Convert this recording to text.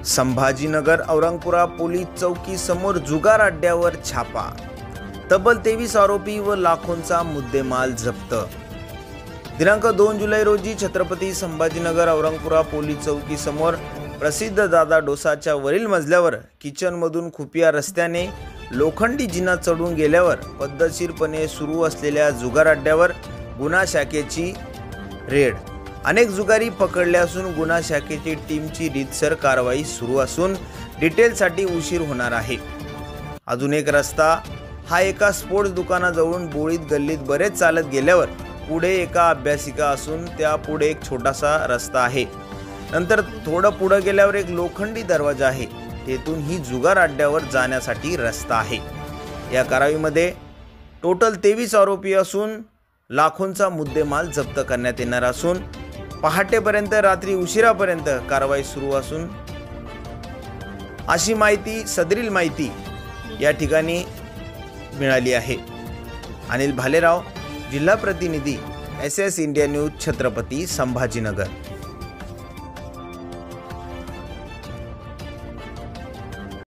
Sambhajinagar Aurangpura police चौकी समोर जुगार अड्ड्यावर छापा। तब्बल 23 आरोपी व लाखोंचा मुद्देमाल जप्त। दिनांक 2 जुलै रोजी छत्रपती संभाजीनगर औरंगपुरा पोलीस चौकी समोर प्रसिद्ध दादा डोसाच्या वरील मजल्यावर किचनमधून खुफिया रस्त्याने लोखंडी जिना चढून गेल्यावर पद्धतशीरपणे सुरू असलेल्या जुगार अड्ड्यावर गुन्हा शाखेची रेड। अनेक जुगारी पकडले असून गुन्हा शाखेची टीमची रीतसर कारवाई सुरू असून डिटेलसाठी उशीर होणार आहे। अजून एक रस्ता हा एका स्पोर्ट्स दुकानाजवळून बोळीत गल्लीत बरेच चालत गेल्यावर पुढे एका अभ्यासिका असून त्या पुढे एक छोटासा रस्ता आहे। नंतर थोडं पुढे गेल्यावर एक लोखंडी दरवाजा आहे, तेथून ही जुगार अड्ड्यावर जाण्यासाठी रस्ता आहे। या कारवाईमध्ये टोटल 23 आरोपी असून लाखोंचा मुद्देमाल जप्त करण्यात येणार असून पहाटेपर्यंत रात्री उशिरापर्यंत कारवाई सुरू असून अशी माहिती सदरील माहिती या ठिकाणी मिळाली आहे। अनिल भालेराव, जिल्हा प्रतिनिधी, SS India news, Chhatrapati Sambhajinagar.